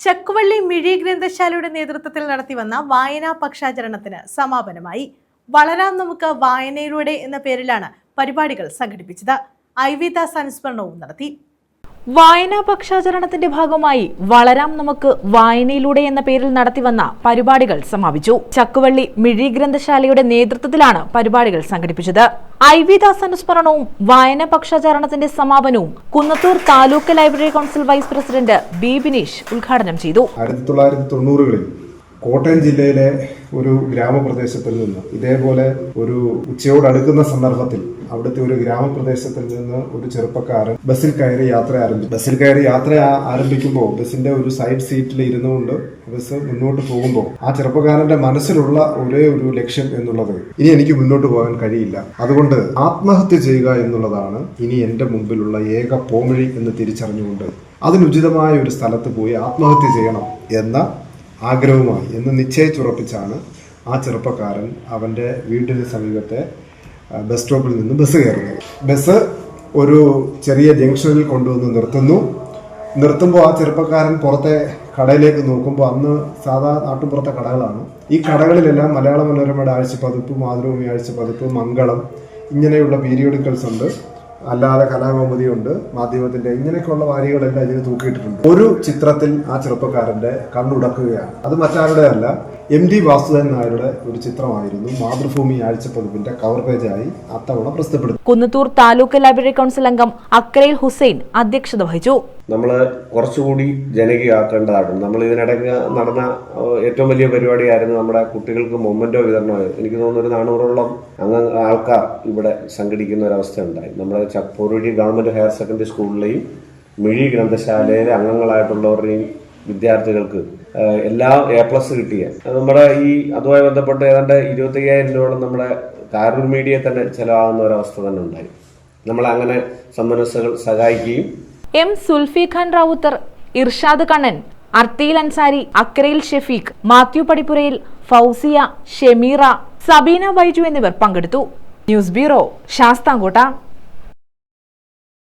ചക്കുവള്ളി മിഴി ഗ്രന്ഥശാലയുടെ നേതൃത്വത്തിൽ നടത്തിവന്ന വായനാ പക്ഷാചരണത്തിന് സമാപനമായി. വളരാം നമുക്ക് വായനയിലൂടെ എന്ന പേരിലാണ് പരിപാടികൾ സംഘടിപ്പിച്ചത്. ഐ.വി. ദാസ് അനുസ്മരണവും നടത്തി. വായനാ പക്ഷാചരണത്തിന്റെ ഭാഗമായി വളരാം നമുക്ക് വായനയിലൂടെ എന്ന പേരിൽ നടത്തിവന്ന പരിപാടികൾ സമാപിച്ചു. ചക്കുവള്ളി മിഴി ഗ്രന്ഥശാലയുടെ നേതൃത്വത്തിലാണ് പരിപാടികൾ സംഘടിപ്പിച്ചത്. ഐ.വി. ദാസ് അനുസ്മരണവും വായനാ പക്ഷാചരണത്തിന്റെ സമാപനവും Kunnathur taluk library council vice president B Bineesh ഉദ്ഘാടനം ചെയ്തു. 1990-കളിൽ കോട്ടയം ജില്ലയിലെ ഒരു ഗ്രാമപ്രദേശത്തിൽ നിന്ന് ഇതേപോലെ ഒരു ഉച്ചയോടടുക്കുന്ന സന്ദർഭത്തിൽ അവിടുത്തെ ഒരു ഗ്രാമപ്രദേശത്തിൽ നിന്ന് ഒരു ചെറുപ്പക്കാരൻ ബസ്സിൽ കയറി യാത്ര ആരംഭിക്കുമ്പോൾ ബസ്സിന്റെ ഒരു സൈഡ് സീറ്റിൽ ഇരുന്നുകൊണ്ട് ബസ് മുന്നോട്ട് പോകുമ്പോൾ ആ ചെറുപ്പക്കാരന്റെ മനസ്സിലുള്ള ഒരേ ഒരു ലക്ഷ്യം എന്നുള്ളത് ഇനി എനിക്ക് മുന്നോട്ട് പോകാൻ കഴിയില്ല, അതുകൊണ്ട് ആത്മഹത്യ ചെയ്യുക എന്നുള്ളതാണ് ഇനി എന്റെ മുമ്പിലുള്ള ഏക പോംവഴി എന്ന് തിരിച്ചറിഞ്ഞുകൊണ്ട് അതിനുചിതമായ ഒരു സ്ഥലത്ത് പോയി ആത്മഹത്യ ചെയ്യണം എന്ന ആഗ്രഹവുമായി എന്ന് നിശ്ചയിച്ചുറപ്പിച്ചാണ് ആ ചെറുപ്പക്കാരൻ അവന്റെ വീടിന് സമീപത്തെ ബസ് സ്റ്റോപ്പിൽ നിന്ന് ബസ് കയറുന്നത്. ബസ് ഒരു ചെറിയ ജംഗ്ഷനിൽ കൊണ്ടുവന്ന് നിർത്തുമ്പോൾ ആ ചെറുപ്പക്കാരൻ പുറത്തെ കടയിലേക്ക് നോക്കുമ്പോൾ അന്ന് സാധാ നാട്ടുപുറത്തെ കടകളാണ്. ഈ കടകളിലെല്ലാം മലയാള മനോരമയുടെ ആഴ്ചപ്പതിപ്പ്, മാതൃഭൂമി ആഴ്ചപ്പതിപ്പ്, മംഗളം ഇങ്ങനെയുള്ള പീരിയോഡിക്കൽസ് ഉണ്ട്, അല്ലാതെ കലാകൗമുദിയുണ്ട്, മാധ്യമത്തിന്റെ ഇങ്ങനെയൊക്കെയുള്ള വാരികളെല്ലാം ഇതിന് തൂക്കിയിട്ടിട്ടുണ്ട്. ഒരു ചിത്രത്തിൽ ആ ചെറുപ്പക്കാരന്റെ കണ്ണുടക്കുകയാണ്. അത് മറ്റാരുടെ അല്ല, MD വാസുദേവൻ നായരുടെ ഒരു ചിത്രമായിരുന്നു. മാതൃഭൂമി ആഴ്ചപ്പതിപ്പിന്റെ കവർ പേജായി അത്തവണ പ്രസിദ്ധപ്പെടുത്തി. കുന്നത്തൂർ താലൂക്ക് ലൈബ്രറി കൗൺസിൽ അംഗം അക്കരയിൽ ഹുസൈൻ അധ്യക്ഷത വഹിച്ചു. നമ്മൾ കുറച്ചുകൂടി ജനകീയമാക്കേണ്ടതായിരുന്നു. നമ്മൾ ഇതിനിടയ്ക്ക് നടന്ന ഏറ്റവും വലിയ പരിപാടിയായിരുന്നു നമ്മുടെ കുട്ടികൾക്ക് മൊമെന്റോ വിതരണമായത്. എനിക്ക് തോന്നുന്നു ഒരു 400ഓളം ആൾക്കാർ ഇവിടെ സംഘടിക്കുന്ന ഒരവസ്ഥ ഉണ്ടായി. നമ്മുടെ ചപ്പോരുഴി ഗവൺമെന്റ് ഹയർ സെക്കൻഡറി സ്കൂളിലെയും മിഴി ഗ്രന്ഥശാലയിലെ അംഗങ്ങളായിട്ടുള്ളവരുടെയും വിദ്യാർത്ഥികൾക്ക് എല്ലാ A+ കിട്ടിയ നമ്മുടെ അതുമായി ബന്ധപ്പെട്ട് ഏതാണ്ട് 25,000 രൂപയോളം നമ്മുടെ കാരൂർ മീഡിയയെ തന്നെ ചെലവാകുന്ന ഒരവസ്ഥ തന്നെ ഉണ്ടായി. നമ്മൾ അങ്ങനെ സന്മനസ്സുകൾ സഹായിക്കുകയും M. സുൽഫി ഖാൻ റാവുത്തർ, ഇർഷാദ് കണ്ണൻ, അർത്തിയിൽ അൻസാരി, അക്കരയിൽ ഷെഫീഖ്, മാത്യു പടിപ്പുരയിൽ, ഫൗസിയ, ഷെമീറ, സബീന ബൈജു എന്നിവർ പങ്കെടുത്തു. News bureau, Sasthamkotta.